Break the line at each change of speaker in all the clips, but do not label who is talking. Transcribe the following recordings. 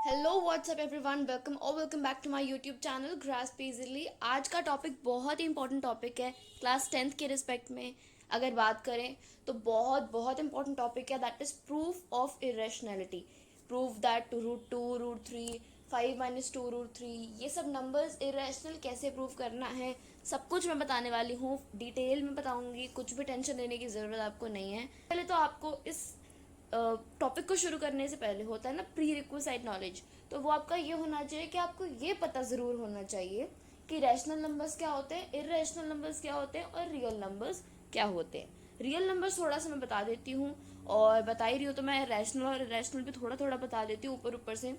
Hello what's up everyone, welcome back to my YouTube channel grasp easily. आज का topic बहुत ही इंपॉर्टेंट टॉपिक है क्लास 10th के रिस्पेक्ट में। अगर बात करें तो बहुत बहुत इंपॉर्टेंट टॉपिक है, that is proof of irrationality. Proof that root two, root three, 5 - 2 root three, ये सब नंबर्स इरेशनल कैसे प्रूव करना है, सब कुछ मैं बताने वाली हूँ। डिटेल में बताऊंगी, कुछ भी टेंशन लेने की ज़रूरत आपको नहीं है। पहले तो आपको इस टॉपिक को शुरू करने से पहले होता है ना प्री रिक्विसाइट नॉलेज, तो वो आपका ये होना चाहिए कि आपको ये पता ज़रूर होना चाहिए कि रैशनल नंबर्स क्या होते हैं, इरेशनल नंबर्स क्या होते हैं और रियल नंबर्स क्या होते हैं। रियल नंबर्स थोड़ा सा मैं बता देती हूँ, और बता ही रही हूँ तो मैं रैशनल और इरेशनल भी थोड़ा थोड़ा बता देती हूँ ऊपर ऊपर से।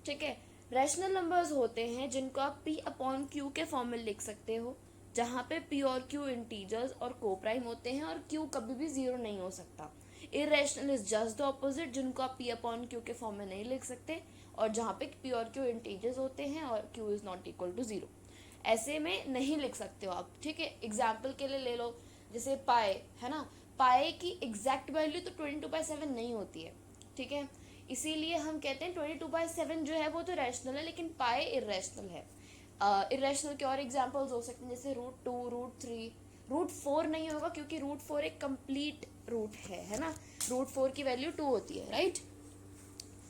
ठीक है। रैशनल नंबर्स होते हैं जिनको आप P/Q के फॉर्म में लिख सकते हो, जहाँ पे P और Q इंटीजर्स और कोप्राइम होते हैं और Q कभी भी जीरो नहीं हो सकता। Irrational is just the opposite, जिनको आप P/Q के फॉर्म में नहीं लिख सकते, और जहाँ पे P और Q इंटीजर्स होते हैं और Q is not equal to zero, ऐसे में नहीं लिख सकते हो आप। ठीक है, एग्जाम्पल के लिए ले लो, जैसे पाए है ना, पाए की एग्जैक्ट वैल्यू तो 22/7 नहीं होती है। ठीक है, इसीलिए हम कहते हैं 22/7 जो है वो तो रैशनल है, लेकिन पाए इरेशनल है। इरेशनल के और एग्जाम्पल्स हो सकते हैं, जैसे root two, root three. Root four नहीं होगा क्योंकि रूट फोर एक कंप्लीट रूट है ना। रूट फोर की वैल्यू 2 होती है, राइट।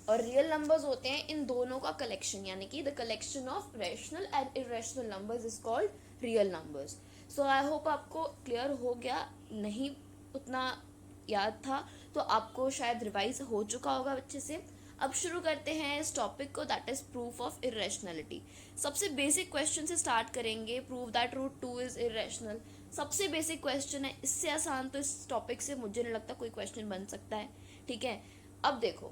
और रियल नंबर्स होते हैं इन दोनों का कलेक्शन, यानी कि the collection of rational and irrational numbers is called real numbers. So I hope आपको क्लियर हो गया, नहीं उतना याद था तो आपको शायद रिवाइज हो चुका होगा अच्छे से। अब शुरू करते हैं इस टॉपिक को, that is proof of irrationality. सबसे बेसिक क्वेश्चन से स्टार्ट करेंगे। Prove that root two is irrational, सबसे बेसिक क्वेश्चन है। इससे आसान तो इस टॉपिक से मुझे नहीं लगता कोई क्वेश्चन बन सकता है। ठीक है, अब देखो,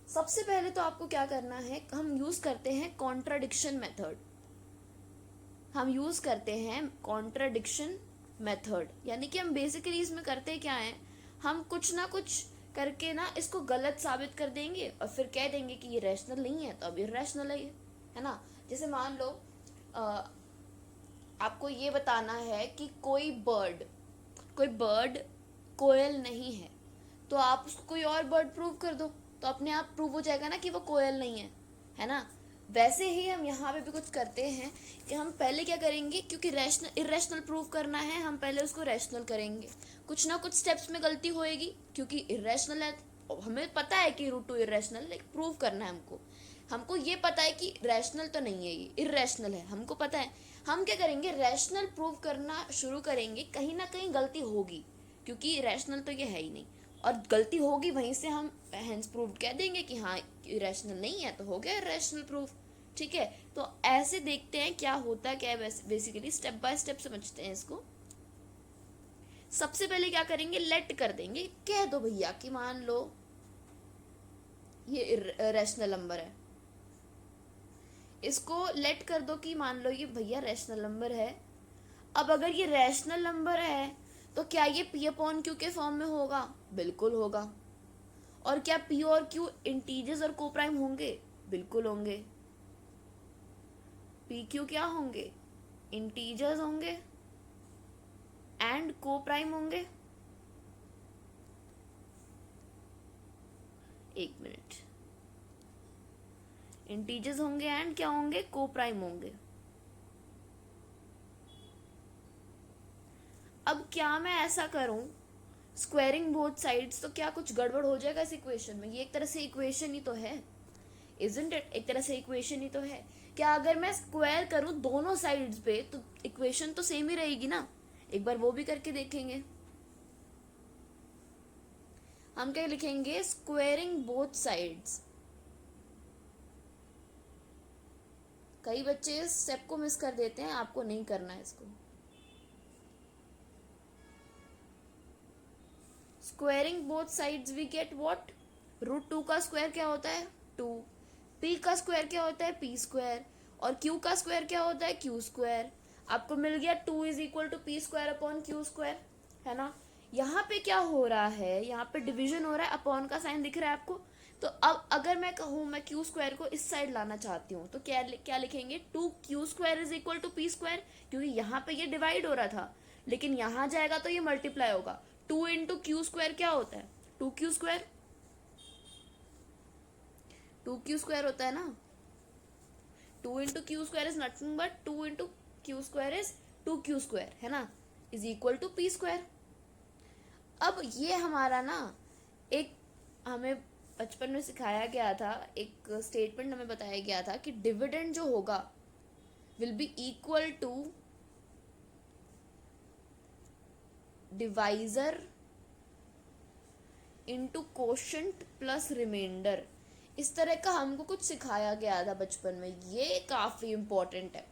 सबसे पहले तो आपको क्या करना है, हम यूज करते हैं कॉन्ट्राडिक्शन मेथड। हम यूज करते हैं कॉन्ट्राडिक्शन मेथड, यानी कि हम बेसिकली इसमें करते क्या है, हम कुछ ना कुछ करके ना इसको गलत साबित कर देंगे और फिर कह देंगे कि ये रैशनल नहीं है तो अब इरेशनल है ये, है ना। जैसे मान लो आपको ये बताना है कि कोई बर्ड कोयल नहीं है, तो आप उसको कोई और बर्ड प्रूव कर दो, तो अपने आप प्रूव हो जाएगा ना कि वो कोयल नहीं है ना। वैसे ही हम यहाँ पे भी कुछ करते हैं कि हम पहले क्या करेंगे, क्योंकि रैशनल इरेशनल प्रूव करना है, हम पहले उसको रैशनल करेंगे। कुछ ना कुछ स्टेप्स में गलती होएगी क्योंकि इरेशनल है, हमें पता है कि रूट टू इरेशनल, लेकिन प्रूव करना है हमको। हमको ये पता है कि रैशनल तो नहीं है, ये इरेशनल है, हमको पता है। हम क्या करेंगे, रैशनल प्रूव करना शुरू करेंगे, कहीं ना कहीं गलती होगी क्योंकि रैशनल तो ये है ही नहीं, और गलती होगी वहीं से हम हेंस प्रूव कह देंगे कि हाँ रैशनल नहीं है, तो हो गया रैशनल प्रूफ। ठीक है, तो ऐसे देखते हैं क्या होता क्या है, बेसिकली स्टेप बाय स्टेप समझते हैं इसको। सबसे पहले क्या करेंगे, लेट कर देंगे, कह दो भैया कि मान लो ये रैशनल नंबर है, इसको लेट कर दो कि मान लो ये भैया रैशनल नंबर है। अब अगर ये रैशनल नंबर है तो क्या ये P/Q के फॉर्म में होगा? बिल्कुल होगा। और क्या P और Q इंटीजर्स और कोप्राइम होंगे? बिल्कुल होंगे। PQ क्या होंगे? इंटीजर्स होंगे एंड कोप्राइम होंगे। एक मिनट, इंटीजर्स होंगे एंड क्या होंगे? कोप्राइम होंगे। अब क्या मैं ऐसा करूं, स्क्वायरिंग बोथ साइड्स, तो क्या कुछ गड़बड़ हो जाएगा इस इक्वेशन में? ये एक तरह से इक्वेशन ही तो है, इजंट इट? एक तरह से इक्वेशन ही तो है। क्या अगर मैं स्क्वायर करूं दोनों साइड्स पे तो इक्वेशन तो सेम ही रहेगी ना? एक बार वो भी करके देखेंगे। हम क्या लिखेंगे, स्क्वायरिंग बोथ साइड्स। कई बच्चे इस स्टेप को मिस कर देते हैं, आपको नहीं करना है इसको। Squaring both sides we get what? Root two का स्क्वायर क्या होता है? 2। पी का स्क्वायर क्या होता है? P square. और क्यू का स्क्वायर क्या होता है? Q square. आपको मिल गया 2 is equal to p square upon q square, है ना। यहाँ पे क्या हो रहा है, यहाँ पे डिवीजन हो रहा है, अपॉन का साइन दिख रहा है आपको। तो अब अगर मैं कहूँ मैं क्यू स्क्वायर को इस साइड लाना चाहती हूँ तो क्या क्या लिखेंगे, 2Q² is equal to p square, क्योंकि यहाँ पे ये डिवाइड हो रहा था, लेकिन यहाँ जाएगा तो ये मल्टीप्लाई होगा। 2 × Q² क्या होता है? 2Q²। 2q² होता है ना, 2 × q² is nothing but 2 × q² is 2q², है ना, इज इक्वल टू p²। अब ये हमारा ना एक हमें बचपन में सिखाया गया था, एक स्टेटमेंट हमें बताया गया था कि डिविडेंड जो होगा will be equal to divisor into quotient plus remainder. इस तरह का हमको कुछ सिखाया गया था बचपन में। ये काफ़ी इम्पोर्टेंट है,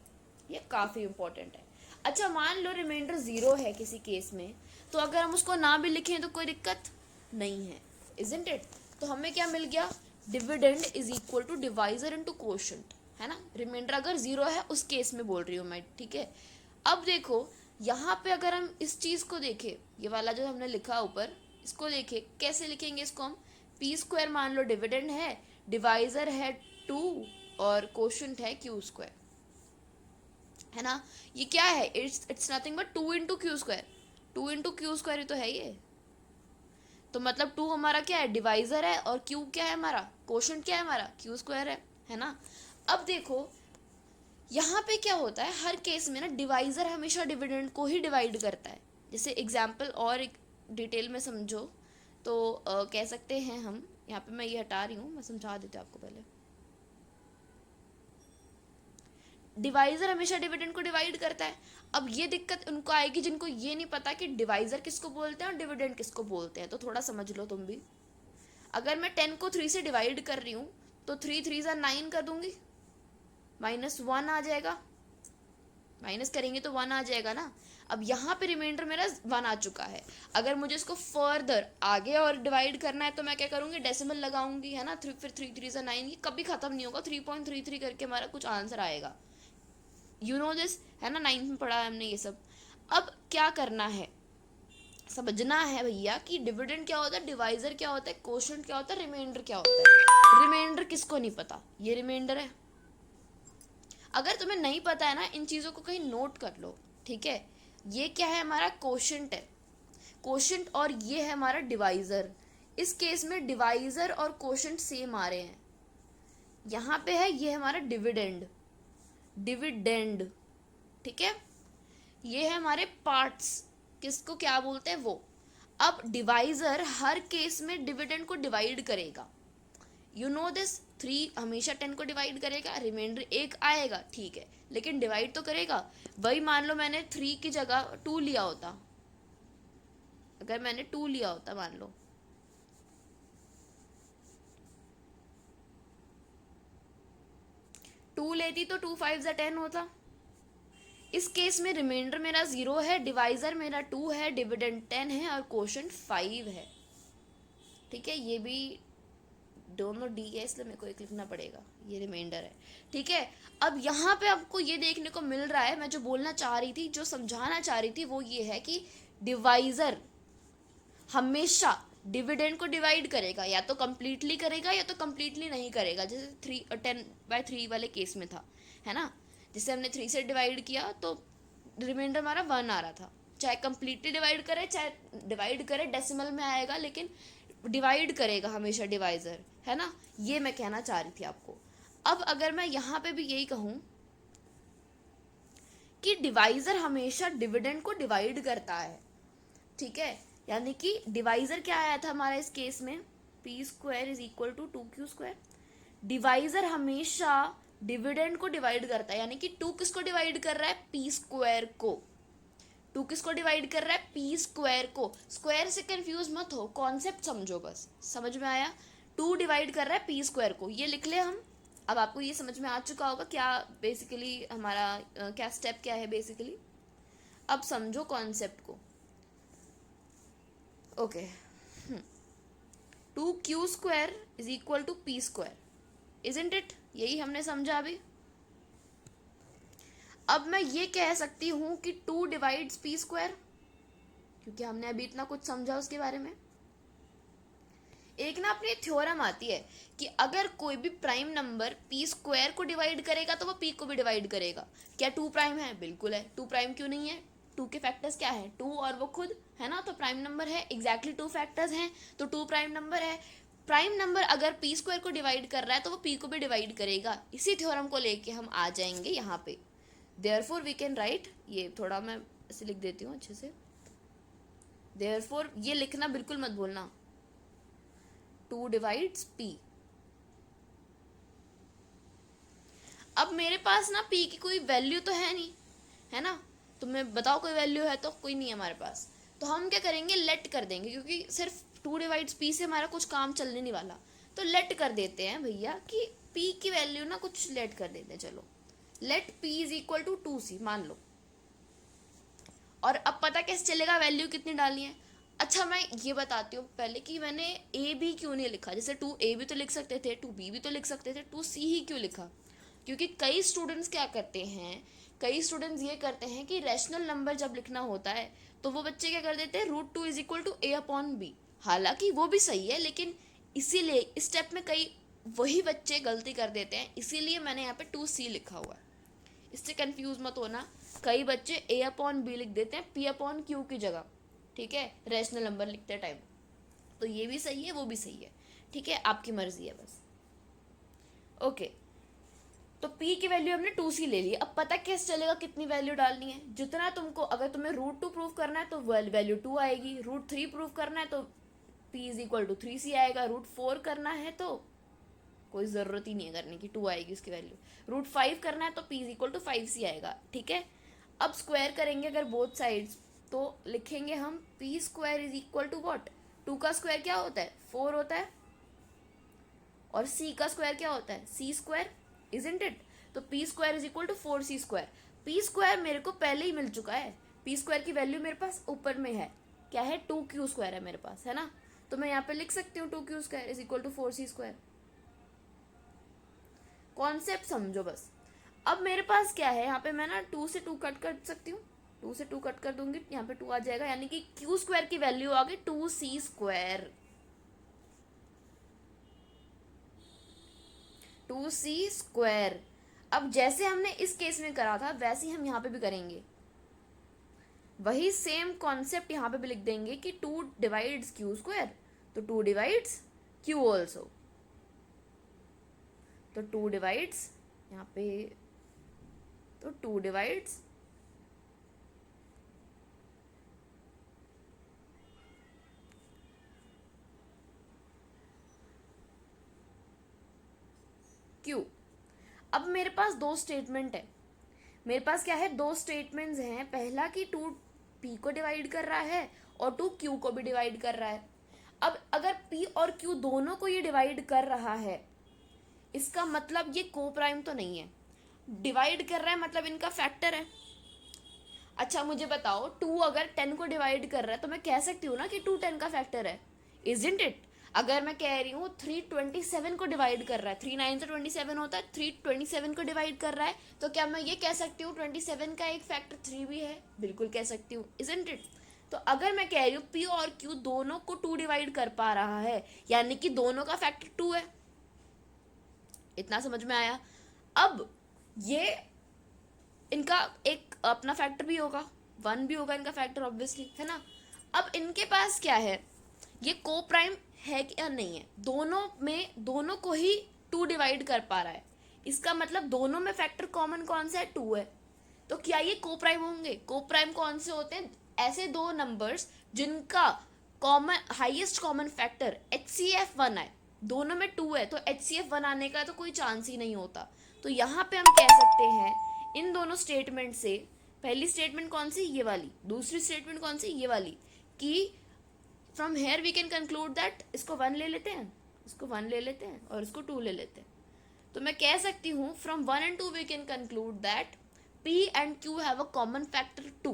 ये काफ़ी इम्पोर्टेंट है। अच्छा, मान लो रिमाइंडर 0 है किसी केस में, तो अगर हम उसको ना भी लिखें तो कोई दिक्कत नहीं है, इजंट इट। तो हमें क्या मिल गया, dividend is equal to divisor into quotient, है ना। रिमाइंडर अगर 0 है उस केस में बोल रही हूँ मैं, ठीक है। अब देखो यहाँ पे अगर हम इस चीज़ को देखें, ये वाला जो हमने लिखा ऊपर, इसको देखें कैसे लिखेंगे इसको हम। p² मान लो डिविडेंड है, डिवाइजर है 2 और कोशेंट है q², है ना। ये क्या है, it's nothing but 2 × q², 2 × q² ही तो है ये। तो मतलब 2 हमारा क्या है, डिवाइजर है, और q क्या है हमारा, कोशेंट क्या है हमारा, q² है ना। अब देखो यहाँ पे क्या होता है, हर केस में ना डिवाइजर हमेशा डिविडेंड को ही डिवाइड करता है। जैसे एग्जाम्पल और एक डिटेल में समझो तो कह सकते हैं हम, यहाँ पे मैं ये हटा रही हूँ, मैं समझा देती हूँ आपको पहले। डिवाइजर हमेशा डिविडेंड को डिवाइड करता है। अब ये दिक्कत उनको आएगी जिनको ये नहीं पता कि डिवाइजर किसको बोलते हैं और डिविडेंड किसको बोलते हैं। तो थोड़ा समझ लो तुम भी। अगर मैं 10 को 3 से डिवाइड कर रही हूँ तो 3 3 9 कर दूंगी, -1 आ जाएगा, माइनस करेंगे तो 1 आ जाएगा ना। अब यहाँ पे रिमाइंडर मेरा 1 आ चुका है। अगर मुझे इसको फर्दर आगे और डिवाइड करना है तो मैं क्या करूँगी, डेसिमल लगाऊंगी, है ना। फिर 3 3 9, ये कभी खत्म नहीं होगा, 3.33 करके हमारा कुछ आंसर आएगा। यू नो दिस, है ना, 9th में पढ़ा है हमने ये सब। अब क्या करना है, समझना है भैया कि डिविडेंड क्या होता है, डिवाइजर क्या होता है, कोशेंट क्या होता है, रिमाइंडर क्या होता है। रिमाइंडर किसको नहीं पता, ये रिमाइंडर है। अगर तुम्हें नहीं पता है ना, इन चीज़ों को कहीं नोट कर लो, ठीक है। ये क्या है, हमारा कोशेंट है, कोशेंट, और ये है हमारा डिवाइजर। इस केस में डिवाइजर और कोशेंट सेम आ रहे हैं। यहाँ पे है ये हमारा डिविडेंड, डिविडेंड, ठीक है। ये है हमारे पार्ट्स, किसको क्या बोलते हैं वो। अब डिवाइजर हर केस में डिविडेंड को डिवाइड करेगा, यू नो दिस। 3 हमेशा 10 को डिवाइड करेगा, रिमाइंडर 1 आएगा, ठीक है, लेकिन डिवाइड तो करेगा। वही मान लो मैंने 3 की जगह 2 लिया होता, अगर मैंने 2 लिया होता, मान लो, टू लेती तो 2 5 10 होता। इस केस में रिमाइंडर मेरा 0 है, डिवाइजर मेरा 2 है, डिविडेंड 10 है और कोशेंट 5 है, ठीक है। ये भी दोनों डी है इसलिए मेरे को एक लिखना पड़ेगा, ये रिमाइंडर है, ठीक है। अब यहाँ पे आपको ये देखने को मिल रहा है, मैं जो बोलना चाह रही थी, जो समझाना चाह रही थी, वो ये है कि डिवाइजर हमेशा डिविडेंड को डिवाइड करेगा, या तो कंप्लीटली करेगा या तो कंप्लीटली नहीं करेगा। जैसे 10/3 वाले केस में था, है ना। जैसे हमने 3 से डिवाइड किया तो रिमाइंडर हमारा 1 आ रहा था। चाहे कंप्लीटली डिवाइड करे, चाहे डिवाइड करे डेसिमल में आएगा, लेकिन डिवाइड करेगा हमेशा डिवाइजर, है ना। ये मैं कहना चाह रही थी आपको। अब अगर मैं यहाँ पे भी यही कहूँ कि डिवाइजर हमेशा डिविडेंड को डिवाइड करता है, ठीक है, यानी कि डिवाइजर क्या आया था हमारा इस केस में, p² is equal to 2q²। Divisor हमेशा डिविडेंड को डिवाइड करता है, यानी कि 2 किसको डिवाइड कर रहा है, p² को। 2 किसको डिवाइड कर रहा है, p² को। स्क्वायर से कंफ्यूज मत हो, कॉन्सेप्ट समझो बस, समझ में आया। 2 डिवाइड कर रहा है p² को, ये लिख ले हम। अब आपको ये समझ में आ चुका होगा क्या बेसिकली हमारा क्या स्टेप क्या है बेसिकली। अब समझो कॉन्सेप्ट को, okay. 2q² is equal to p², isn't it, यही हमने समझा अभी। अब मैं ये कह सकती हूँ कि 2 डिवाइड्स p², क्योंकि हमने अभी इतना कुछ समझा उसके बारे में। एक ना अपनी थ्योरम आती है कि अगर कोई भी प्राइम नंबर p² को डिवाइड करेगा तो वो p को भी डिवाइड करेगा। क्या 2 प्राइम है, बिल्कुल है। 2 प्राइम क्यों नहीं है, 2 के फैक्टर्स क्या है, 2 और वो खुद, है ना। तो प्राइम नंबर है, एग्जैक्टली 2 फैक्टर्स हैं तो 2 प्राइम नंबर है। प्राइम नंबर अगर पी स्क्वायर को डिवाइड कर रहा है तो वो पी को भी डिवाइड करेगा। इसी थ्योरम को लेके हम आ जाएंगे यहाँ पे। देयरफॉर वी कैन राइट, ये थोड़ा मैं ऐसे लिख देती हूँ अच्छे से। देयरफॉर ये लिखना बिल्कुल मत भूलना, 2 डिवाइड्स पी। अब मेरे पास ना पी की कोई वैल्यू तो है नहीं, है ना, तो मैं बताओ कोई वैल्यू है तो कोई नहीं है हमारे पास। तो हम क्या करेंगे, लेट कर देंगे, क्योंकि सिर्फ 2 डिवाइड्स पी से हमारा कुछ काम चलने नहीं वाला। तो लेट कर देते हैं भैया कि पी की वैल्यू ना कुछ लेट कर देते हैं। चलो, let p is equal to 2c मान लो। और अब पता कैसे चलेगा वैल्यू कितनी डालनी है? अच्छा, मैं ये बताती हूँ पहले कि मैंने ए बी क्यों नहीं लिखा। जैसे 2a भी तो लिख सकते थे, 2b भी तो लिख सकते थे, 2c ही क्यों लिखा? क्योंकि कई स्टूडेंट्स क्या करते हैं, कई स्टूडेंट्स ये करते हैं कि रैशनल नंबर जब लिखना होता है तो वो बच्चे क्या कर देते हैं, √2 is equal to a upon b. हालांकि वो भी सही है, लेकिन इसीलिए इस स्टेप में कई वही बच्चे गलती कर देते हैं, इसीलिए मैंने यहाँ पे 2c लिखा हुआ है। इससे कंफ्यूज मत होना, कई बच्चे a अपॉन बी लिख देते हैं p अपॉन q की जगह, ठीक है, रैशनल नंबर लिखते टाइम। तो ये भी सही है, वो भी सही है, ठीक है, आपकी मर्जी है बस। ओके, तो p की वैल्यू हमने 2c ले ली। अब पता कैसे चलेगा कितनी वैल्यू डालनी है? जितना तुमको, अगर तुम्हें √2 प्रूव करना है तो वैल्यू 2 आएगी, √3 प्रूव करना है तो p is equal to 3c आएगा, √4 करना है तो कोई ज़रूरत ही नहीं है करने की, 2 आएगी उसकी वैल्यू, √5 करना है तो p is equal to 5c आएगा, ठीक है। अब स्क्वायर करेंगे अगर बोथ साइड्स, तो लिखेंगे हम p square is equal to what, 2 का स्क्वायर क्या होता है, 4 होता है, और c का स्क्वायर क्या होता है, c स्क्वायर, इजंट इट? तो p square is equal to 4c square. p square मेरे को पहले ही मिल चुका है, p स्क्वायर की वैल्यू मेरे पास ऊपर में है, क्या है, 2q स्क्वायर है मेरे पास, है ना। तो मैं यहाँ पे लिख सकती हूँ 2q square is equal to 4c square. Concept समझो बस। अब मेरे पास क्या है, यहाँ पे मैं ना 2 से 2 कट कर सकती हूँ, 2 से 2 कट कर दूंगी, यहाँ पे 2 आ जाएगा, यानी कि q स्क्वायर की वैल्यू आ गई 2c स्क्वायर, 2c स्क्वायर। अब जैसे हमने इस केस में करा था वैसे ही हम यहाँ पे भी करेंगे, वही सेम कॉन्सेप्ट यहाँ पे भी लिख देंगे कि 2 डिवाइड्स q स्क्वायर, तो 2 डिवाइड्स q ऑल्सो, तो 2 डिवाइड्स यहाँ पे, तो 2 डिवाइड्स q। अब मेरे पास 2 स्टेटमेंट है, मेरे पास क्या है, 2 स्टेटमेंट्स हैं। पहला कि 2 p को डिवाइड कर रहा है और 2 q को भी डिवाइड कर रहा है। अब अगर p और q दोनों को ये डिवाइड कर रहा है, इसका मतलब ये को प्राइम तो नहीं है। डिवाइड कर रहा है मतलब इनका फैक्टर है। अच्छा मुझे बताओ, 2 अगर 10 को डिवाइड कर रहा है तो मैं कह सकती हूँ ना कि 2 10 का फैक्टर है, इजंट इट? अगर मैं कह रही हूँ 3 27 को डिवाइड कर रहा है, 3 9 से 27 होता है, 3 27 को डिवाइड कर रहा है, तो क्या मैं ये कह सकती हूँ 27 का एक फैक्टर 3 भी है? बिल्कुल कह सकती हूँ, इजंट इट? तो अगर मैं कह रही हूँ p और q दोनों को 2 डिवाइड कर पा रहा है, यानी कि दोनों का फैक्टर 2 है। इतना समझ में आया? अब ये इनका एक अपना फैक्टर भी होगा, 1 भी होगा इनका फैक्टर ऑब्वियसली, है ना। अब इनके पास क्या है, ये को प्राइम है क्या नहीं है, दोनों में दोनों को ही 2 डिवाइड कर पा रहा है, इसका मतलब दोनों में फैक्टर कॉमन कौन सा है, 2 है। तो क्या ये को प्राइम होंगे? को प्राइम कौन से होते हैं? ऐसे 2 नंबर्स जिनका common highest common factor HCF 1 है, दोनों में 2 है, तो HCF 1 आने का तो कोई चांस ही नहीं होता। तो यहाँ पे हम कह सकते हैं इन दोनों स्टेटमेंट से, पहली स्टेटमेंट कौन सी, ये वाली, दूसरी स्टेटमेंट कौन सी, ये वाली, कि from here we can conclude that, इसको 1 ले लेते हैं, इसको 1 ले लेते हैं और इसको 2 ले लेते हैं, तो मैं कह सकती हूँ from 1 and 2 we can conclude that p and q have a common factor 2.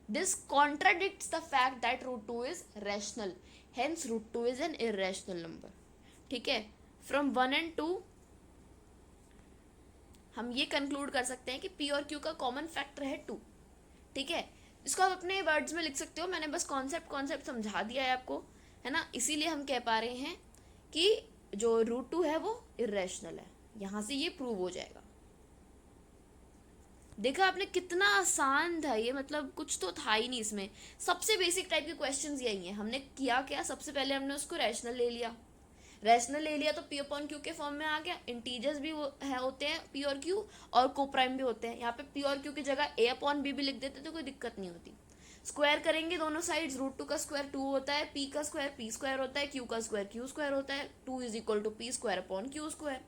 This contradicts the fact that √2 is rational, hence √2 is an irrational number. ठीक है, फ्रॉम 1 and 2 हम ये कंक्लूड कर सकते हैं कि p और q का कॉमन फैक्टर है 2, ठीक है। इसको आप अपने वर्ड्स में लिख सकते हो, मैंने बस कॉन्सेप्ट समझा दिया है आपको, है ना। इसीलिए हम कह पा रहे हैं कि जो √2 है वो इरेशनल है, यहाँ से ये प्रूव हो जाएगा। देखा आपने कितना आसान था ये, मतलब कुछ तो था ही नहीं इसमें। सबसे बेसिक टाइप के क्वेश्चंस यही हैं। हमने किया क्या, सबसे पहले हमने उसको रैशनल ले लिया, रैशनल ले लिया तो पी अपॉन क्यू के फॉर्म में आ गया, इंटीजर्स भी होते हैं पी और क्यू, और कोप्राइम भी होते हैं। यहाँ पे पी और क्यू की जगह ए अपॉन बी भी लिख देते तो कोई दिक्कत नहीं होती। स्क्वायर करेंगे दोनों साइड्स, रूट टू का स्क्वायर 2 होता है, पी का स्क्वायर पी स्क्वायर होता है, क्यू का स्क्वायर क्यू स्क्वायर होता है, 2 is equal to p square upon q square.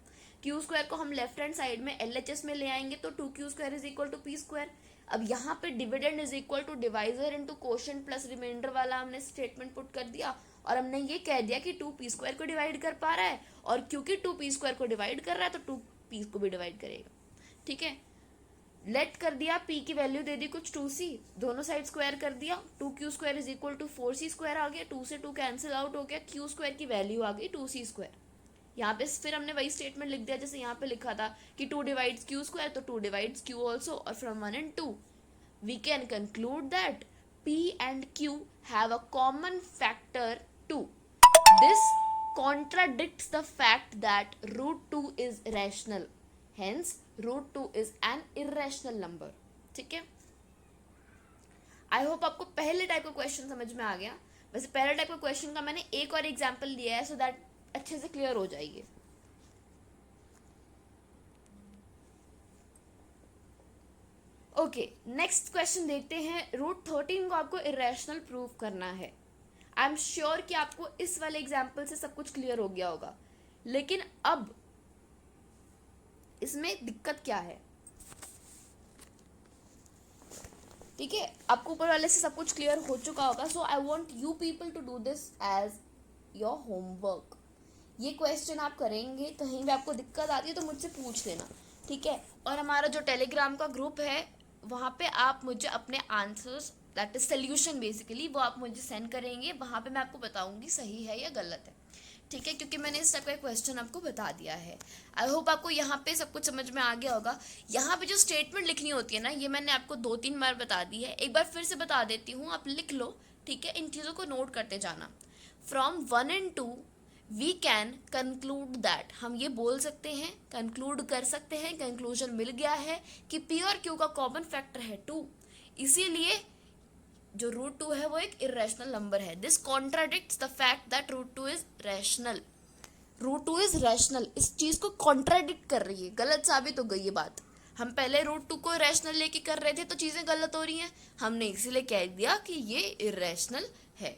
Q square को हम लेफ्ट हैंड साइड में LHS में ले आएंगे तो 2q square is equal to p square. अब यहाँ पे dividend is equal to divisor into quotient plus remainder वाला हमने स्टेटमेंट पुट कर दिया, और हमने ये कह दिया कि 2p स्क्वायर को डिवाइड कर पा रहा है, और क्योंकि 2p स्क्वायर को डिवाइड कर रहा है तो 2p को भी डिवाइड करेगा। ठीक है, लेट कर दिया, p की वैल्यू दे दी कुछ 2c, दोनों साइड स्क्वायर कर दिया, 2q square is equal to 4c square आ गया, 2 से 2 कैंसिल आउट हो गया, q स्क्वायर की वैल्यू आ गई 2c स्क्वायर। यहाँ पे फिर हमने वही स्टेटमेंट लिख दिया जैसे यहाँ पे लिखा था कि 2 डिवाइड्स क्यू स्क्वायर, तो 2 डिवाइड्स q ऑल्सो, और from 1 and 2 we can conclude that p and q have a common factor 2. This contradicts the fact that root 2 is rational. Hence, root 2 is an irrational number. ठीक है, आई hope आपको पहले type का question समझ में आ गया। वैसे पहले टाइप का क्वेश्चन का मैंने एक और एग्जाम्पल दिया है सो दैट अच्छे से क्लियर हो जाएगी। ओके, नेक्स्ट क्वेश्चन देखते हैं। रूट 13 को आपको इरेशनल प्रूव करना है। आई एम श्योर कि आपको इस वाले एग्जाम्पल से सब कुछ क्लियर हो गया होगा, लेकिन अब इसमें दिक्कत क्या है? ठीक है, आपको ऊपर वाले से सब कुछ क्लियर हो चुका होगा, so I want you people to do this as your homework. ये क्वेश्चन आप करेंगे, कहीं भी आपको दिक्कत आती है तो मुझसे पूछ लेना, ठीक है। और हमारा जो टेलीग्राम का ग्रुप है वहाँ पे आप मुझे अपने answers, that is solution basically, वो आप मुझे सेंड करेंगे, वहाँ पे मैं आपको बताऊंगी सही है या गलत है, ठीक है, क्योंकि मैंने इस टाइप का क्वेश्चन आपको बता दिया है। आई होप आपको यहाँ पे सब कुछ समझ में आ गया होगा। यहाँ पे जो स्टेटमेंट लिखनी होती है ना, ये मैंने आपको 2-3 बार बता दी है, एक बार फिर से बता देती हूँ, आप लिख लो, ठीक है, इन चीज़ों को नोट करते जाना। From 1 and 2 we can conclude that, हम ये बोल सकते हैं, कंक्लूड कर सकते हैं, कंक्लूजन मिल गया है कि पी और क्यू का कॉमन फैक्टर है 2, इसीलिए जो रूट 2 है वो एक इरेशनल नंबर है। This contradicts the fact that root 2 is rational. Root 2 is rational इस चीज को कॉन्ट्राडिक्ट कर रही है, गलत साबित हो गई ये बात। हम पहले रूट 2 को रैशनल लेके कर रहे थे तो चीजें गलत हो रही हैं, हमने इसीलिए कह दिया कि ये इरेशनल है।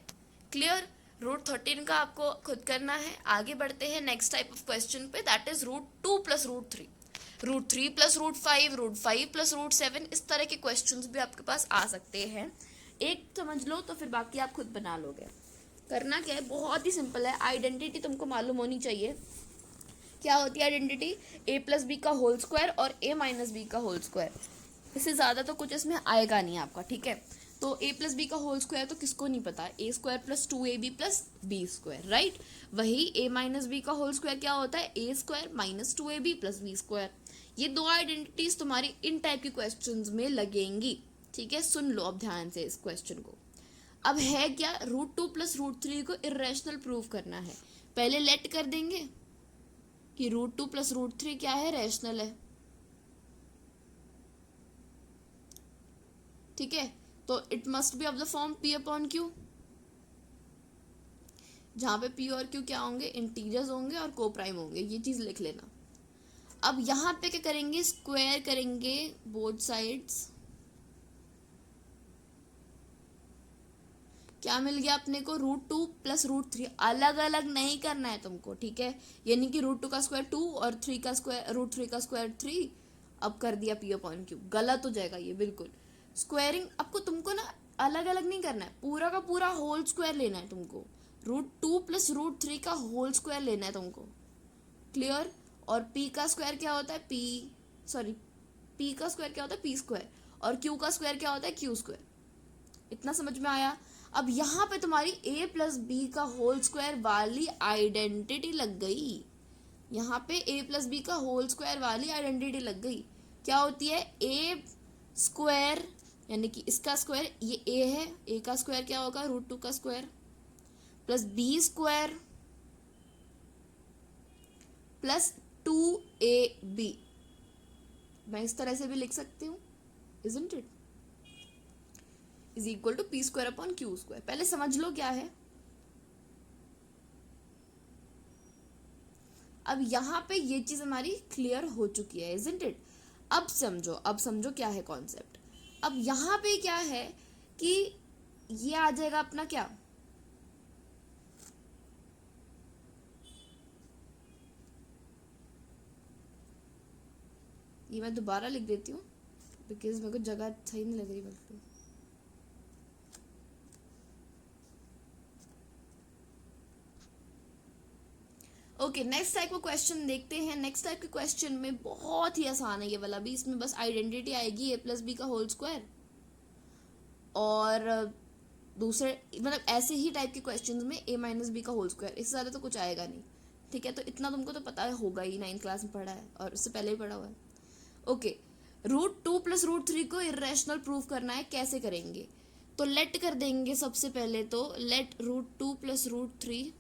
क्लियर? रूट 13 का आपको खुद करना है। आगे बढ़ते हैं नेक्स्ट टाइप ऑफ क्वेश्चन पे, that is root 2 plus root 3, root 3 plus root 5, root 5 plus root 7, इस तरह के क्वेश्चंस भी आपके पास आ सकते हैं। एक समझ लो तो फिर बाकी आप खुद बना लोगे। करना क्या है, बहुत ही सिंपल है। आइडेंटिटी तुमको मालूम होनी चाहिए। क्या होती है आइडेंटिटी? a प्लस बी का होल स्क्वायर और a माइनस बी का होल स्क्वायर। इससे ज़्यादा तो कुछ इसमें आएगा नहीं आपका, ठीक है। तो a प्लस बी का होल स्क्वायर तो किसको नहीं पता, a square plus 2ab plus b square, right. वही a माइनस बी का होल स्क्वायर क्या होता है, a square minus 2ab plus b square. ये दो आइडेंटिटीज तुम्हारी इन टाइप के क्वेश्चंस में लगेंगी, ठीक है। सुन लो अब ध्यान से इस क्वेश्चन को। अब है क्या, रूट 2 प्लस रूट 3 को इरेशनल प्रूव करना है। पहले लेट कर देंगे कि रूट 2 प्लस रूट 3 क्या है, रैशनल है, ठीक है। तो it must be of the form p upon Q, जहां पे p और q क्या होंगे, इंटीजर्स होंगे और कोप्राइम होंगे, ये चीज लिख लेना। अब यहाँ पे क्या करेंगे, स्क्वायर करेंगे बोथ साइड्स। क्या मिल गया अपने को, रूट 2 प्लस रूट 3, अलग अलग नहीं करना है तुमको, ठीक है। यानी कि रूट 2 का स्क्वायर 2 और 3 का स्क्वायर, रूट 3 का स्क्वायर 3, अब कर दिया p अपॉन क्यू, गलत हो जाएगा ये बिल्कुल। स्क्वायरिंग आपको तुमको ना अलग अलग नहीं करना है, पूरा का पूरा होल स्क्वायर लेना है तुमको। रूट 2 प्लस रूट 3 का होल स्क्वायर लेना है तुमको, क्लियर। और p का स्क्वायर क्या होता है, p का स्क्वायर क्या होता है, p स्क्वायर, और q का स्क्वायर क्या होता है, q स्क्वायर। इतना समझ में आया? अब यहाँ पे तुम्हारी a प्लस बी का होल स्क्वायर वाली आइडेंटिटी लग गई। यहाँ पे a प्लस बी का होल स्क्वायर वाली आइडेंटिटी लग गई। क्या होती है, a स्क्वायर यानी कि इसका स्क्वायर, ये a है, a का स्क्वायर क्या होगा, रूट 2 का square, plus b square plus 2ab। मैं इस तरह से भी लिख सकती हूँ, isn't it, is equal to p square upon q square. पहले समझ लो क्या है। अब यहाँ पे ये चीज़ हमारी क्लियर हो चुकी है, इजंट इट? अब समझो क्या है कॉन्सेप्ट। अब यहाँ पे क्या है कि ये आ जाएगा अपना क्या, ये मैं दोबारा लिख देती हूँ बिकॉज मेरे को जगह सही नहीं लग रही बिल्कुल। ओके, नेक्स्ट टाइप का क्वेश्चन देखते हैं। नेक्स्ट टाइप के क्वेश्चन में बहुत ही आसान है ये वाला भी। इसमें बस आइडेंटिटी आएगी a+b का होल स्क्वायर, और दूसरे मतलब ऐसे ही टाइप के क्वेश्चंस में a-b का होल स्क्वायर, इससे ज़्यादा तो कुछ आएगा नहीं। ठीक है, तो इतना तुमको तो पता होगा ही, 9th क्लास में पढ़ा है और इससे पहले ही पढ़ा हुआ है। ओके, √2 + √3 को इरेशनल प्रूव करना है, कैसे करेंगे? तो लेट कर देंगे सबसे पहले, तो let √2 + √3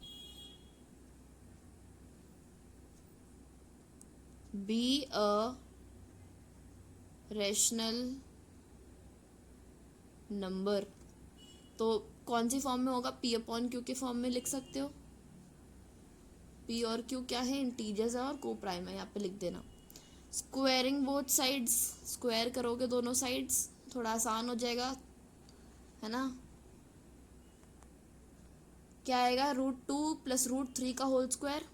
be a rational number. तो कौन सी फॉर्म में होगा? p/q के फॉर्म में लिख सकते हो। p और q क्या है? इंटीजर्स है और को प्राइम है, यहाँ पे लिख देना। स्क्वायरिंग बोथ साइड्स, स्क्वायर करोगे दोनों साइड्स, थोड़ा आसान हो जाएगा, है ना। क्या आएगा? √2 + √3 का होल स्क्वायर।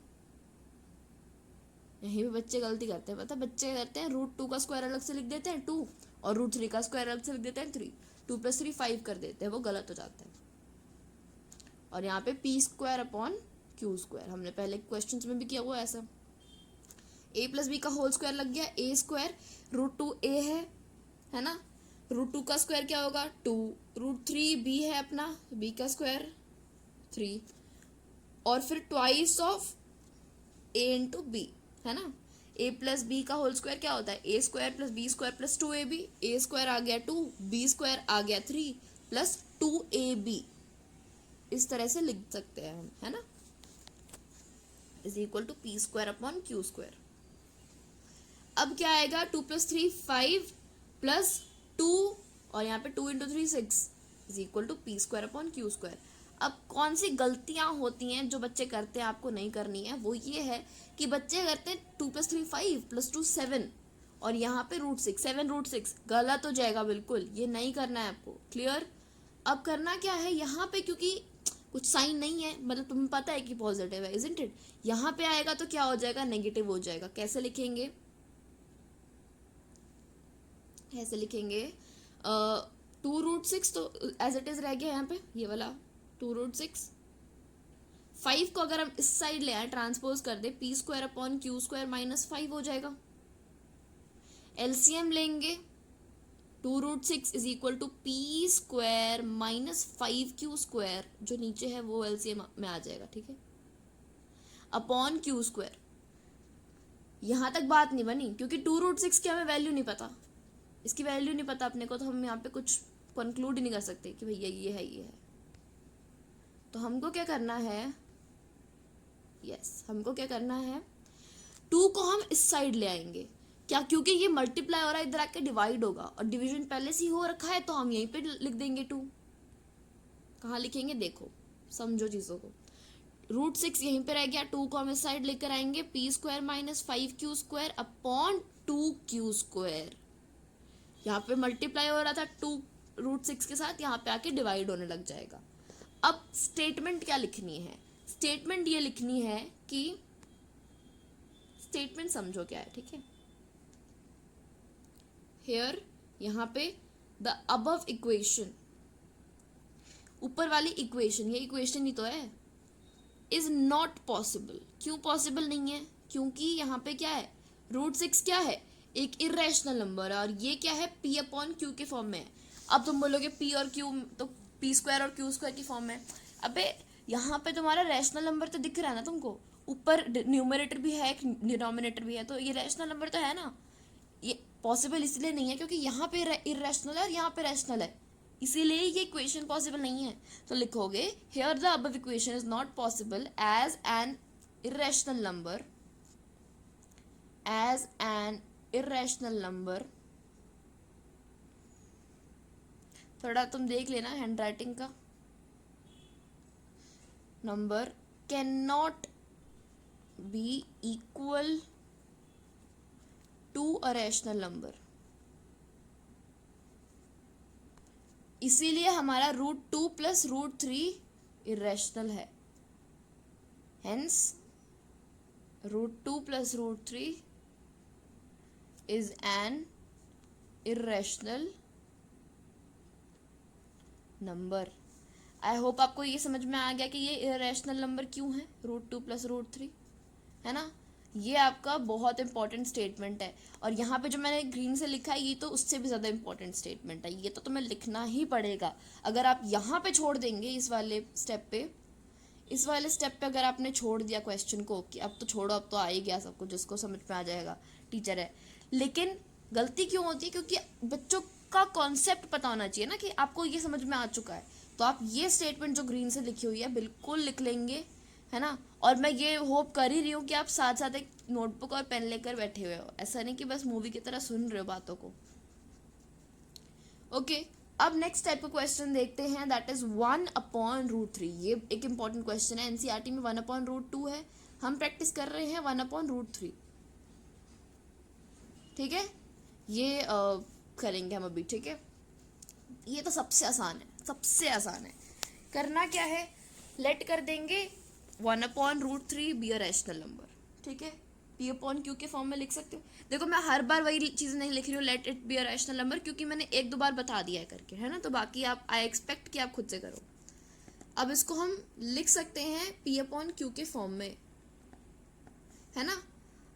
यहीं भी बच्चे गलती करते हैं, पता बच्चे करते हैं √2 का स्क्वायर अलग से लिख देते हैं 2, और √3 का स्क्वायर अलग से लिख देते हैं 3, 2 + 3 5 कर देते हैं, वो गलत हो जाता है। और यहाँ पे p²/q², हमने पहले क्वेश्चन में भी किया हुआ ऐसा। a+b का होल स्क्वायर लग गया, a², √2a है ना। √2 का स्क्वायर क्या होगा? 2, √3b है अपना, b का स्क्वायर 3, और फिर twice of a into b, है ना। a+b का होल स्क्वायर क्या होता है? a² + b² + 2ab, a² आ गया 2, b² आ गया 3 + 2ab, इस तरह से लिख सकते हैं हम, है ना, = p²/q²। अब क्या आएगा? 2 + 3 5 + 2, और यहाँ पे 2 × 3 6 = p²/q²। अब कौन सी गलतियां होती हैं जो बच्चे करते हैं, आपको नहीं करनी है, वो ये है कि बच्चे करते हैं 2 + 3 5 + 2 7, और यहाँ पे √6 7 √6, गलत हो जाएगा बिल्कुल, ये नहीं करना है आपको। क्लियर? अब करना क्या है यहाँ पे, क्योंकि कुछ साइन नहीं है, मतलब तुम्हें पता है कि पॉजिटिव है, इजंट इट? यहाँ पे आएगा तो क्या हो जाएगा? नेगेटिव हो जाएगा। कैसे लिखेंगे? ऐसे लिखेंगे 2 √6, तो एज इट इज रह गया यहाँ पे ये वाला 2 √6। 5 को अगर हम इस साइड ले आए, ट्रांसपोज कर दे, p²/q² -5 हो जाएगा। एलसीएम लेंगे, 2 √6 = p² -5q², जो नीचे है वो एलसीएम में आ जाएगा, ठीक है, अपॉन q²। यहाँ तक बात नहीं बनी, क्योंकि 2 √6 की हमें वैल्यू नहीं पता, इसकी वैल्यू नहीं पता अपने को, तो हम यहाँ पे कुछ कंक्लूड ही नहीं कर सकते कि भैया ये है ये है। तो हमको क्या करना है? हमको क्या करना है? 2 को हम इस साइड ले आएंगे, क्या? क्योंकि ये मल्टीप्लाई हो रहा है, इधर आके डिवाइड होगा, और डिवीजन पहले से ही हो रखा है, तो हम यहीं पे लिख देंगे 2। कहाँ लिखेंगे? देखो, समझो चीज़ों को। √6 यहीं पे रह गया, 2 को हम इस साइड लेकर आएंगे, p² -5q² अपॉन 2q²। यहाँ पे मल्टीप्लाई हो रहा था 2 √6 के साथ, यहाँ पे आके डिवाइड होने लग जाएगा। अब स्टेटमेंट क्या लिखनी है? स्टेटमेंट ये लिखनी है कि, स्टेटमेंट समझो क्या है, ठीक है। हेयर, यहाँ पे द अबव इक्वेशन, ऊपर वाली इक्वेशन, ये इक्वेशन ही तो है, इज नॉट पॉसिबल। क्यों पॉसिबल नहीं है? क्योंकि यहाँ पे क्या है? √6 क्या है? एक इरेशनल नंबर है, और ये क्या है? p/q के फॉर्म में है। अब तुम बोलोगे p और q, तो p² और q² की फॉर्म में। अबे यहाँ पे तुम्हारा रैशनल नंबर तो दिख रहा है ना तुमको, ऊपर न्यूमरेटर भी है, डिनोमिनेटर भी है, तो ये रैशनल नंबर तो है ना। ये पॉसिबल इसलिए नहीं है क्योंकि यहाँ पे इरेशनल है और यहाँ पे रैशनल है, इसीलिए ये इक्वेशन पॉसिबल नहीं है। तो लिखोगे, here the above equation is not possible as an irrational number, as an irrational number. थोड़ा तुम देख लेना हैंड राइटिंग का। Number can not be equal to a rational number. इसीलिए हमारा √2 प्लस √3 इरेशनल है। Hence √2 plus √3 is an irrational number. I hope आपको ये समझ में आ गया कि ये इरेशनल नंबर क्यों है, √2 प्लस √3, है ना। ये आपका बहुत इंपॉर्टेंट स्टेटमेंट है। और यहाँ पे जो मैंने ग्रीन से लिखा है ये तो उससे भी ज़्यादा इंपॉर्टेंट स्टेटमेंट है, ये तो तुम्हें लिखना ही पड़ेगा। अगर आप यहाँ पे छोड़ देंगे इस वाले स्टेप पे अगर आपने छोड़ दिया क्वेश्चन को कि अब तो छोड़ो, अब तो आ ही गया सब कुछ, जिसको समझ में आ जाएगा टीचर है, लेकिन गलती क्यों होती है? क्योंकि बच्चों का कॉन्सेप्ट पता होना चाहिए ना कि आपको ये समझ में आ चुका है। तो आप ये स्टेटमेंट जो ग्रीन से लिखी हुई है बिल्कुल लिख लेंगे, है ना। और मैं ये होप कर ही रही हूँ कि आप साथ साथ एक नोटबुक और पेन लेकर बैठे हुए हो, ऐसा नहीं कि बस मूवी की तरह सुन रहे हो बातों को। ओके, अब नेक्स्ट टाइप का क्वेश्चन देखते हैं, दैट इज 1/√3। ये एक इंपॉर्टेंट क्वेश्चन है, एनसीईआरटी में 1/√2 है, हम प्रैक्टिस कर रहे हैं 1/√3। ठीक है, ये करेंगे हम अभी। ठीक है, ये तो सबसे आसान है, सबसे आसान है। करना क्या है, लेट कर देंगे 1/√3 बी अ रैशनल नंबर। ठीक है, P/Q के फॉर्म में लिख सकते हो। देखो मैं हर बार वही चीज़ नहीं लिख रही हूँ, let it be a rational number, क्योंकि मैंने 1-2 बार बता दिया है करके, है ना। तो बाकी आप आई एक्सपेक्ट कि आप खुद से करो। अब इसको हम लिख सकते हैं P/Q के फॉर्म में, है ना।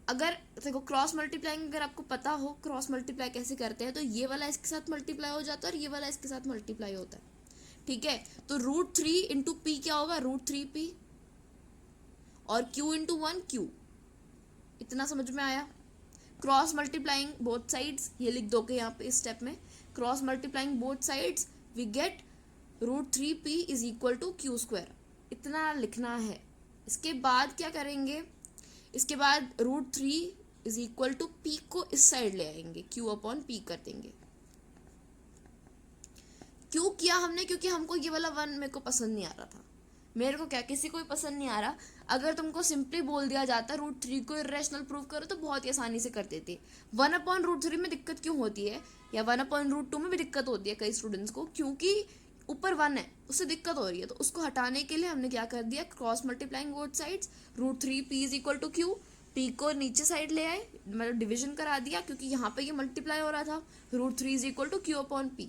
अगर देखो क्रॉस मल्टीप्लाइंग अगर आपको पता हो क्रॉस मल्टीप्लाई कैसे करते हैं, तो ये वाला इसके साथ मल्टीप्लाई हो जाता है और ये वाला इसके साथ मल्टीप्लाई होता है। ठीक है, तो √3 इंटू पी क्या होगा, √3p, और q इंटू 1q। इतना समझ में आया। क्रॉस मल्टीप्लाइंग बोथ साइड्स, ये लिख दोगे यहाँ पे इस स्टेप में, cross multiplying both sides we get √3p is equal to q²। इतना लिखना है। इसके बाद क्या करेंगे, इसके बाद √3 इज इक्वल टू p को इस साइड ले आएंगे, q/p कर देंगे। क्यों किया हमने, क्योंकि हमको ये वाला 1 मेरे को पसंद नहीं आ रहा था। मेरे को क्या, किसी को भी पसंद नहीं आ रहा। अगर तुमको सिंपली बोल दिया जाता √3 को इरेशनल प्रूव करो तो बहुत ही आसानी से कर देते। 1/√3 में दिक्कत क्यों होती है, या 1/√2 में भी दिक्कत होती है कई स्टूडेंट्स को, क्योंकि ऊपर 1 है उससे दिक्कत हो रही है। तो उसको हटाने के लिए हमने क्या कर दिया, cross multiplying both sides, √3p is equal to q, p को नीचे साइड ले आए, मतलब डिविजन करा दिया, क्योंकि यहाँ पे ये मल्टीप्लाई हो रहा था, √3 इज इक्वल टू q/p।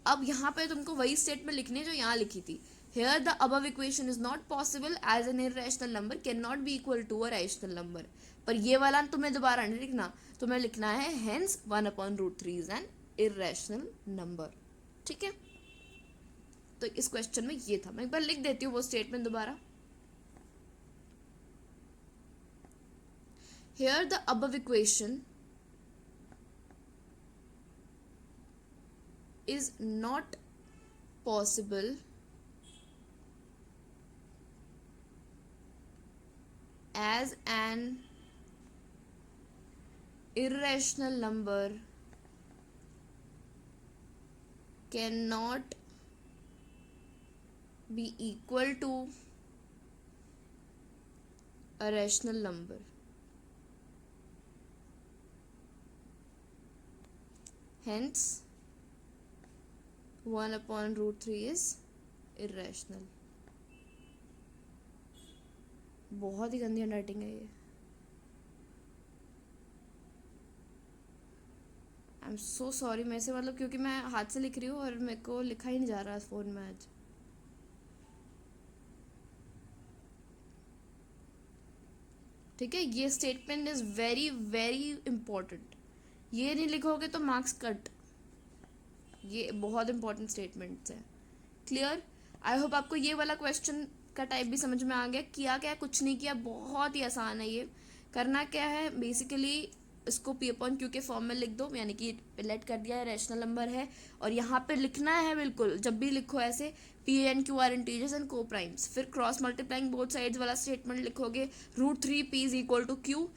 अब यहाँ पे तुमको वही स्टेटमेंट लिखनी जो यहाँ लिखी थी, here the above equation is not possible as an irrational number cannot be equal to a rational number। पर ये वाला तुम्हें दोबारा नहीं लिखना, तुम्हें लिखना है hence 1/√3 is an irrational number। ठीक है, तो इस क्वेश्चन में ये था। मैं एक बार लिख देती हूँ वो स्टेटमेंट दोबारा। here the above equation is not possible as an irrational number cannot be equal to a rational number। Hence 1/√3 is irrational। बहुत ही गंदी हैंडराइटिंग है ये, आई एम सो सॉरी मेरे से, मतलब क्योंकि मैं हाथ से लिख रही हूँ और मेरे को लिखा ही नहीं जा रहा फ़ोन में आज। ठीक है, ये statement is very very important, ये नहीं लिखोगे तो मार्क्स कट। ये बहुत इंपॉर्टेंट स्टेटमेंट्स हैं। क्लियर, आई होप आपको ये वाला क्वेश्चन का टाइप भी समझ में आ गया। किया क्या, कुछ नहीं किया, बहुत ही आसान है ये। करना क्या है, बेसिकली इसको P/Q के फॉर्म में लिख दो, यानी कि लेट कर दिया है, रैशनल नंबर है, और यहाँ पे लिखना है बिल्कुल, जब भी लिखो ऐसे P and Q are integers and coprimes. फिर क्रॉस मल्टीप्लाइंग बोथ साइड्स वाला स्टेटमेंट लिखोगे, √3p is equal to q,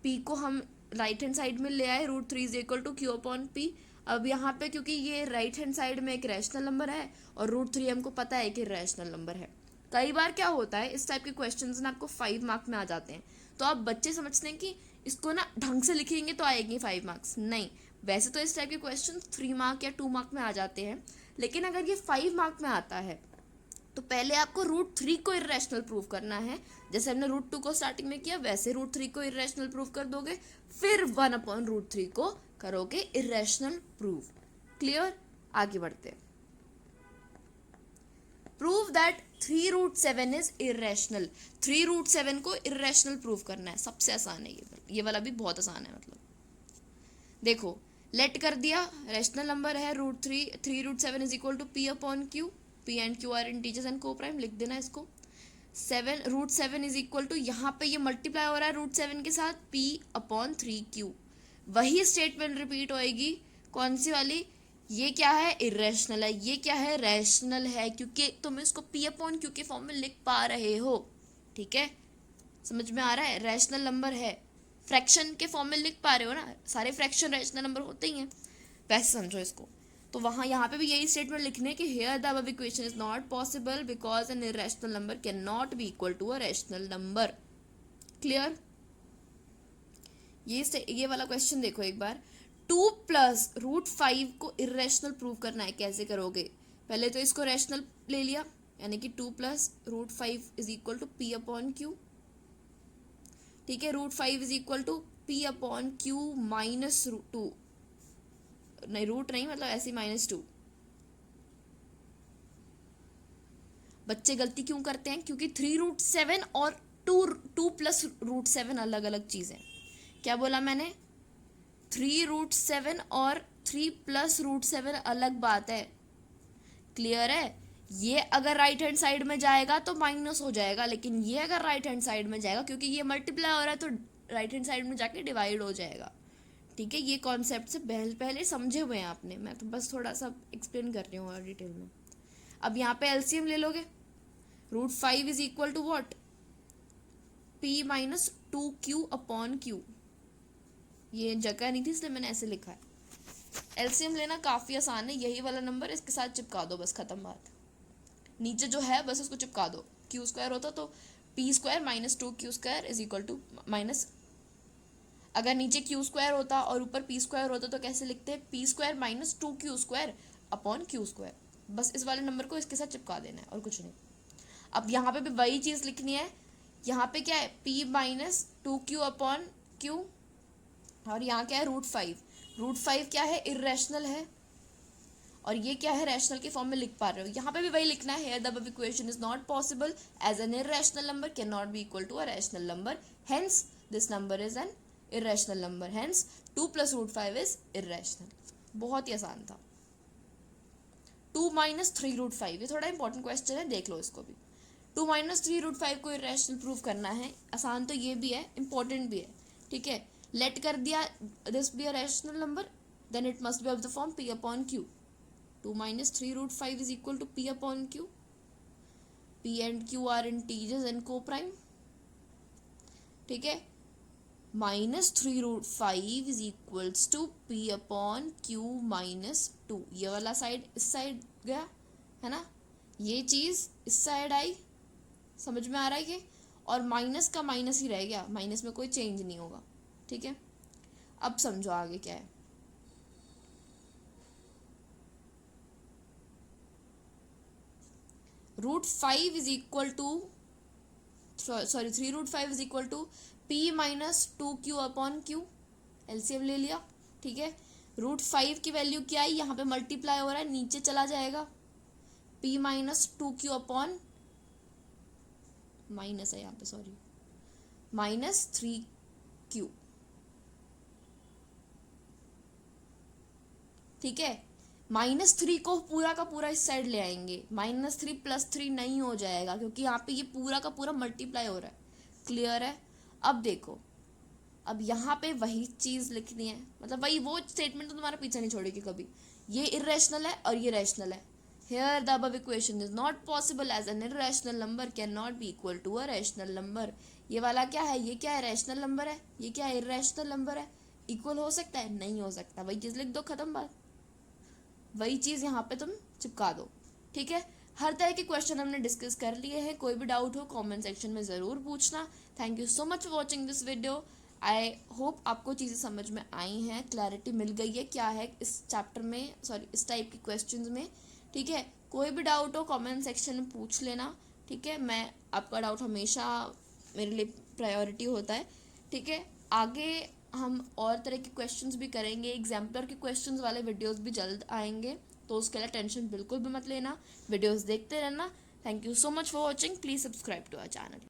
p को हम राइट हैंड साइड में ले आए, √3 इज इक्वल टू q/p। अब यहाँ पे क्योंकि ये राइट हैंड साइड में एक रैशनल नंबर है और √3 हमको पता है कि रैशनल नंबर है। कई बार क्या होता है, इस टाइप के क्वेश्चंस ना आपको 5 मार्क में आ जाते हैं, तो आप बच्चे समझते हैं कि इसको ना ढंग से लिखेंगे तो आएंगे 5 मार्क्स, नहीं। वैसे तो इस टाइप के क्वेश्चन 3 मार्क या 2 मार्क में आ जाते हैं, लेकिन अगर ये 5 मार्क में आता है तो पहले आपको √3 को इरेशनल प्रूव करना है। जैसे हमने √2 को स्टार्टिंग में किया, वैसे √3 को इरेशनल प्रूव कर दोगे, फिर 1/√3 को करोगे इरेशनल प्रूव। क्लियर? आगे बढ़ते हैं। Prove that 3√7 is irrational. 3√7 को इरेशनल प्रूव करना है, सबसे आसान है ये वाला भी बहुत आसान है। मतलब देखो, लेट कर दिया, रेशनल नंबर है √3, 3√7 is equal to P/Q, P and Q are integers and coprime, लिख देना इसको। √7 इज इक्वल टू, यहाँ पे ये मल्टीप्लाई हो रहा है √7 के साथ, P/3Q। वही स्टेटमेंट रिपीट होएगी, कौन सी वाली? ये क्या है? इरेशनल है। ये क्या है? रैशनल है, क्योंकि तुम इसको P/Q के फॉर्म में लिख पा रहे हो। ठीक है, समझ में आ रहा है? रैशनल नंबर है, फ्रैक्शन के फॉर्म में लिख पा रहे हो ना, सारे फ्रैक्शन रैशनल नंबर होते ही हैं, वैसे समझो इसको। तो वहाँ यहाँ पे भी यही स्टेटमेंट लिखने कि here the above equation is not possible because an irrational number can not be equal to a rational number. Clear? ये वाला क्वेश्चन देखो एक बार। 2 + √5 को इरेशनल प्रूव करना है, कैसे करोगे? पहले तो इसको रैशनल ले लिया, यानी कि 2 + √5 इज इक्वल टू P/Q। ठीक है, √5 इज इक्वल टू P/Q -2, नहीं रूट नहीं, मतलब ऐसे -2। बच्चे गलती क्यों करते हैं? क्योंकि 3√7 और 2 + √7 अलग अलग चीज़ है। क्या बोला मैंने? 3√7 और 3 + √7 अलग बात है। क्लियर है? ये अगर राइट हैंड साइड में जाएगा तो माइनस हो जाएगा, लेकिन ये अगर राइट हैंड साइड में जाएगा, क्योंकि ये मल्टीप्लाई हो रहा है, तो राइट हैंड साइड में जाके डिवाइड हो जाएगा। ठीक है, ये कॉन्सेप्ट से पहले समझे हुए हैं आपने, मैं तो बस थोड़ा सा एक्सप्लेन कर रही हूँ और डिटेल में। अब यहाँ पे एलसीएम ले लोगे, √5 is equal to what? P - 2Q/Q। ये जगह नहीं थी इसलिए मैंने ऐसे लिखा है। एलसीएम लेना काफ़ी आसान है, यही वाला नंबर इसके साथ चिपका दो, बस खत्म बात। नीचे जो है बस उसको चिपका दो। Q² होता तो P² - 2Q² is equal to minus, अगर नीचे Q² होता और ऊपर P² होता तो कैसे लिखते हैं? P² - 2Q²/Q²। बस इस वाले नंबर को इसके साथ चिपका देना है और कुछ नहीं। अब यहाँ पे भी वही चीज़ लिखनी है। यहाँ पे क्या है? P - 2Q/Q, और यहाँ क्या है? √5। √5 क्या है? इरेशनल है, और ये क्या है? रैशनल के फॉर्म में लिख पा रहे हो। यहाँ पे भी वही लिखना है, here the above equation is not possible as an irrational number can not be equal to a rational number, hence this number is an irrational number, hence 2 + √5 is irrational. बहुत ही आसान था। 2 - 3√5, ये थोड़ा इंपॉर्टेंट क्वेश्चन है, देख लो इसको भी। 2 - 3√5 को इरेशनल प्रूव करना है, आसान तो ये भी है, इंपॉर्टेंट भी है। ठीक है, लेट कर दिया, this be a rational number, then it must be of the form P/Q। 2 - 3√5 is equal to P/Q. P and Q are integers and co-prime. ठीक है, -3√5 is equals to P/Q -2। ये वाला साइड इस साइड गया है ना, ये चीज़ इस साइड आई, समझ में आ रहा है ये? और माइनस का माइनस ही रह गया, माइनस में कोई चेंज नहीं होगा। ठीक है, अब समझो आगे क्या है। √5 is equal to, sorry 3√5 is equal to P - 2Q/Q। LCM ले लिया। ठीक है, √5 की वैल्यू क्या है? यहाँ पे मल्टीप्लाई हो रहा है, नीचे चला जाएगा, P - 2Q/ माइनस है यहाँ पे, सॉरी, -3Q। ठीक है, -3 को पूरा का पूरा इस साइड ले आएंगे, -3 + 3 नहीं हो जाएगा, क्योंकि यहाँ पे ये पूरा का पूरा मल्टीप्लाई हो रहा है। क्लियर है? अब देखो, अब यहाँ पे वही चीज़ लिखनी है, मतलब वही वो स्टेटमेंट तो तुम्हारा पीछे नहीं छोड़ेगी कभी। ये इरेशनल है और ये रैशनल है। Here the above equation is not possible as an irrational number can not be equal to a rational number. ये वाला क्या है? ये क्या है? रैशनल नंबर है। ये क्या है? इरेशनल नंबर है। इक्वल हो सकता है? नहीं हो सकता। वही चीज़ लिख दो, खत्म बात। वही चीज़ यहाँ पे तुम चिपका दो। ठीक है, हर तरह के क्वेश्चन हमने डिस्कस कर लिए हैं। कोई भी डाउट हो कमेंट सेक्शन में ज़रूर पूछना। Thank you so much for watching this video. I hope आपको चीज़ें समझ में आई हैं, क्लैरिटी मिल गई है क्या है इस चैप्टर में, सॉरी इस टाइप के क्वेश्चंस में। ठीक है, कोई भी डाउट हो कमेंट सेक्शन में पूछ लेना। ठीक है, मैं आपका डाउट हमेशा मेरे लिए प्रायोरिटी होता है। ठीक है, आगे हम और तरह के क्वेश्चंस भी करेंगे, एग्जाम्पलर के क्वेश्चंस वाले वीडियोस भी जल्द आएंगे, तो उसके लिए टेंशन बिल्कुल भी मत लेना, वीडियोस देखते रहना। Thank you so much for watching, please subscribe to our channel.